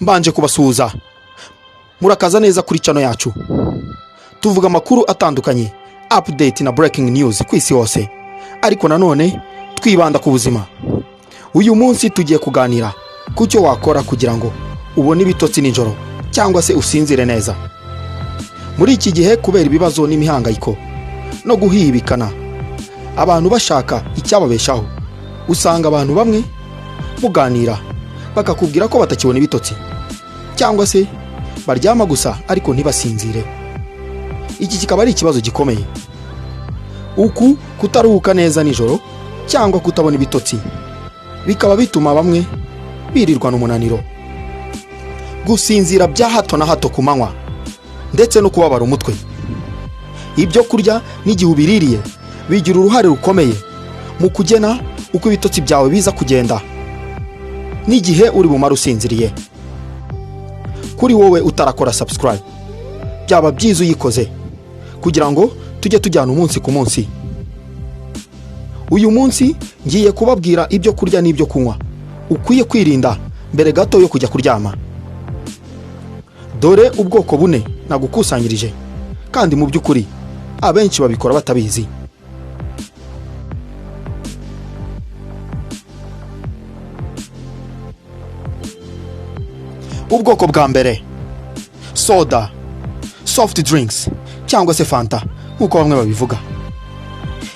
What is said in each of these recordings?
Mbanje kubasuhuza. Murakaza neza kuri channel yacu. Tuvuga amakuru atandukanye, update na breaking news ku isi hose. Ariko nanone twibanda ku buzima. Uyu munsi tugiye kuganira ku cyo wakora kugira ngo ubone ibitotsi ninjoro cyangwa se usinzire neza. Muri iki gihe kubera ibibazo n'imihangayiko no guhibikana, abantu bashaka icyababeshaho, usanga abantu bamwe muganira bakakubwira ko batakibona ibitotsi cyangwa se baryama gusa ariko ntibasinzire. Iki kikaba ari ikibazo gikomeye. Uku kutaruhuka neza nijoro cyangwa kutabona ibitotsi bikaba bituma bamwe birirwa n'umunaniro, gusinzira bya hato na hato ku manywa ndetse no kubabara umutwe. Ibyo kurya n'igihe ubiririye bigira uruhare rukomeye mu kugena uko ibitotsi byawe biza kugenda n'igihe uri bumara usinziriye. Kuri wowe utarakora subscribe, byaba byiza uyikoze kugira ngo tujye tujyana umunsi ku munsi. Uyu munsi ngiye kubabwira ibyo kurya n'ibyo kunywa ukwiye kwirinda mbere gato yo kujya kuryama. Dore ubwoko bune nagukusanyirije, kandi mu by'ukuri abenshi babikora batabizi. Ubwoko bwa mbere: soda, soft drinks cyangwa se fanta nkuko bamwe babivuga.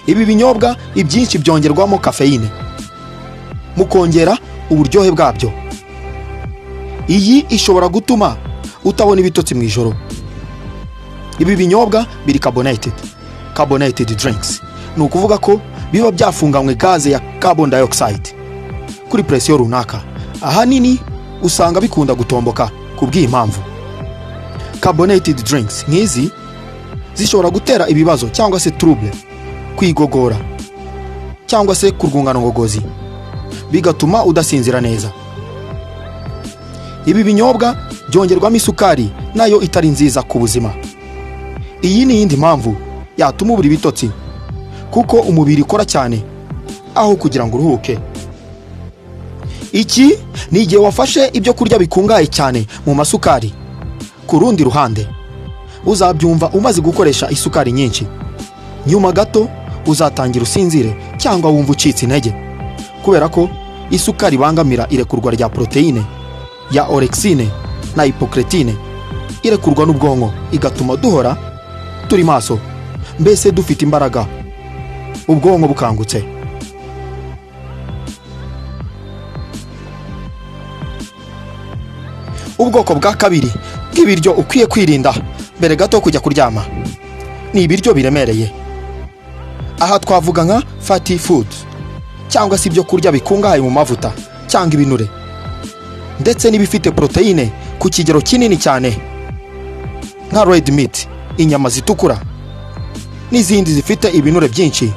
Ibi binyobwa ibyinshi byongerwamo kafeine mukongera uburyohe bwabyo. Iyi ishobora gutuma utabona ibitotsi mu ijoro. Ibi binyobwa biri carbonated drinks, ni ukuvuga ko biba byafunganywe gaze ya carbon dioxide kuri presiyo runaka. Ahanini usanga bikunda gutomboka kubw'iyi mpamvu. Carbonated drinks nk'izi zishobora gutera ibibazo cyangwa se trouble, kwigogora cyangwa se kurwungana ngogozi, bigatuma udasinzira neza. Ibi binyobwa byongerwamo isukari nayo itari nziza ku buzima. Iyi ni indi mpamvu yatuma ubura ibitotsi, kuko umubiri ukora cyane aho kugira ngo uruhuke. Iki ni igihe wafashe ibyo kurya bikungahaye cyane mu masukari. Ku rundi ruhande uzabyumva umaze gukoresha isukari nyinshi, nyuma gato uzatangira usinzire cyangwa wumva ucitse intege, kubera ko isukari bangamira irekurwa rya proteine ya orexine na hypocretine, irekurwa n'ubwonko, igatuma duhora turi maso, mbese dufite imbaraga, ubwonko bukangutse. Ubwoko bwa kabiri bw'ibiryo ukwiye kwirinda mbere gato kujya kuryama ni ibiryo biremereye. Aha twavuga nka fatty foods cyangwa se ibyo kurya bikungahaye mu mavuta cyangwa ibinure, ndetse n'ibifite proteine ku kigero kinini cyane nka red meat, inyama zitukura, n'izindi zifite ibinure byinshi,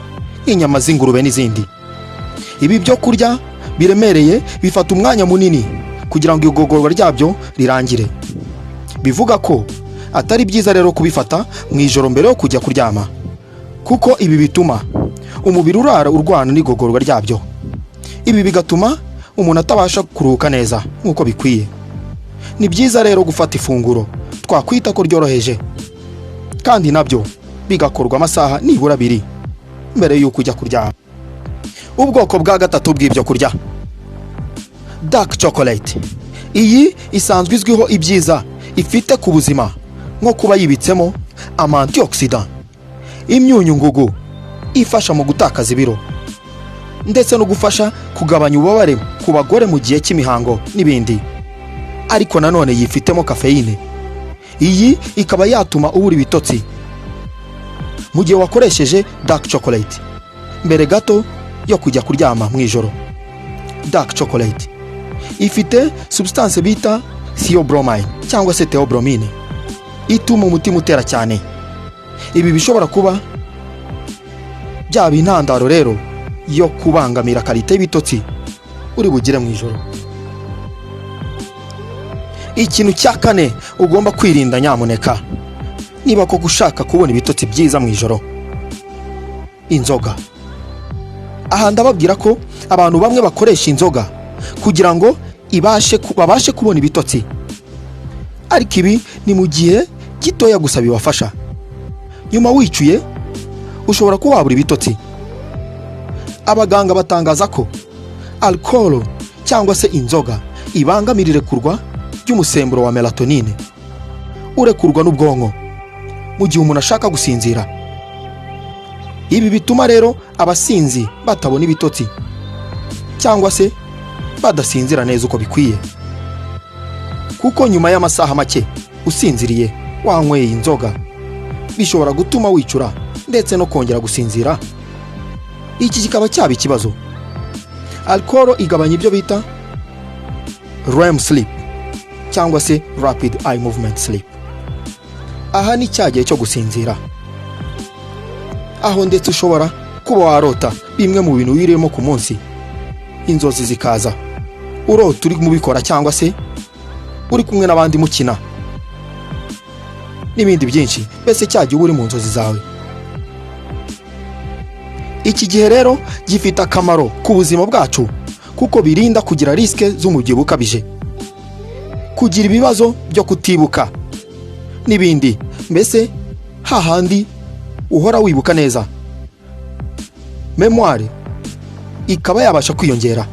inyama z'ingurube n'izindi. Ibi byo kurya biremereye bifata umwanya munini kugira ngo igogorwa ryabyo rirangire. Bivuga ko atari byiza rero kubifata mu ijoro mbere yo kujya kuryama, kuko ibi bituma umubiri urwana n'igogorwa ryabyo. Ibi bigatuma umuntu atabasha kuruhuka neza nkuko bikwiye. Ni byiza rero gufata ifunguro twakwita ko ryoroheje, kandi nabyo bigakorwa amasaha nibura 2 mbere yo kujya kuryama. Ubwoko bwa gatatu bw'ibyo kurya: dark chocolate. Iyi isanzwe izwiho ibyiza ifite ku buzima, nko kuba yibitsemo antioxidant, imyunyu ngugu ifasha mu gutakaza ibiro, ndetse no gufasha kugabanya ububabare ku bagore mu gihe cy'imihango n'ibindi. Ariko nanone yifitemo kafeine. Iyi ikaba yatuma ubura ibitotsi mu gihe wakoresheje dark chocolate mbere gato yo kujya kuryama mu ijoro. Dark chocolate ifite substance bita theobromine cyangwa se theobromine, ituma umutima utera cyane. Ibi bishobora kuba byaba intandaro rero yo kubangamira karite y'ibitotsi uri bugire mu ijoro. Ikintu cya kane ugomba kwirinda nyamuneka niba ko gushaka kubona ibitotsi byiza mu ijoro: inzoga. Aha ndababwira ko abantu bamwe bakoresha inzoga kugira ngo babashe kubona ibitotsi. Ariko ibi ni mu gihe gitoya gusa bibafasha. Nyuma wicuye ushobora kuba wabura ibitotsi. Abaganga batangaza ko alcohol cyangwa se inzoga ibangamira irekurwa ry'umusemburo wa melatonine urekurwa n'ubwonko mu gihe umuntu ashaka gusinzira. Ibi bituma rero abasinzi batabona ibitotsi cyangwa se badasinzira neza uko bikwiye, kuko nyuma y'amasaha make usinziriye wanyweye inzoga bishobora gutuma wicura ndetse no kongera gusinzira. Iki kikaba cyaba ikibazo. Alcohol igabanya ibyo bita REM sleep cyangwa se rapid eye movement sleep. Aha ni cya gihe cyo gusinzira, aho ndetse ushobora kuba warota bimwe mu bintu wirimo ku munsi, inzozi zikaza, urota uri mubikora cyangwa se uri kumwe n'abandi mukina n'ibindi byinshi, mbese cya gihe uri mu nzozi zawe. Iki gihe rero gifite akamaro ku buzima bwacu kuko birinda kugira risike z'umubyibuho ukabije, kugira ibibazo byo kutibuka n'ibindi, mbese hahandi uhora wibuka neza, memoire ikaba yabasha kwiyongera.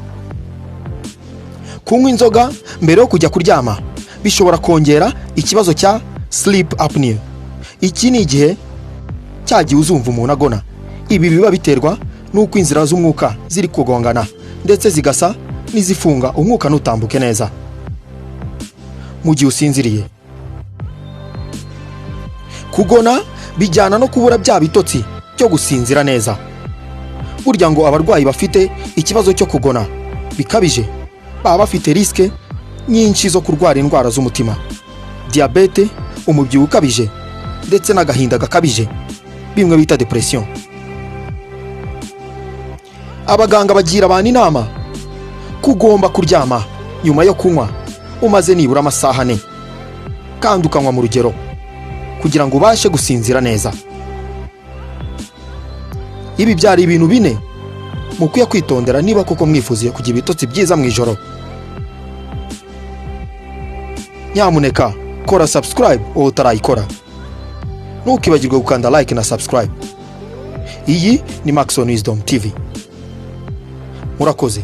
Kunywa inzoga mbere yo kujya kuryama bishobora kongera ikibazo cya sleep apnea. Iki ni igihe cyagiye uzumva umuntu agona. Ibi biba biterwa n'uko inzira z'umwuka ziri kugongana ndetse zigasa n'izifunga umwuka nutambuke neza mu gihe usinziriye. Kugona bijyana no kubura bya bitotsi byo gusinzira neza. Burya ngo abarwayi bafite ikibazo cyo kugona bikabije baba bafite risike nyinshi zo kurwara indwara z'umutima, diabete, umubyibuho ukabije ndetse n'agahinda gakabije, bimwe bita depression. Abaganga bagira abantu inama kugomba kuryama nyuma yo kunywa umaze nibura amasaha 4 kandi ukanywa mu rugero kugira ngo ubashe gusinzira neza. Ibi byari ibintu 4 mukwiye kwitondera niba koko mwifuziye kugira ibitotsi byiza mu ijoro. Nyamuneka kora subscribe uwo utarayikora, ntukibagirwe gukanda like na subscribe. Iyi ni Mackson Wisdom TV. Murakoze.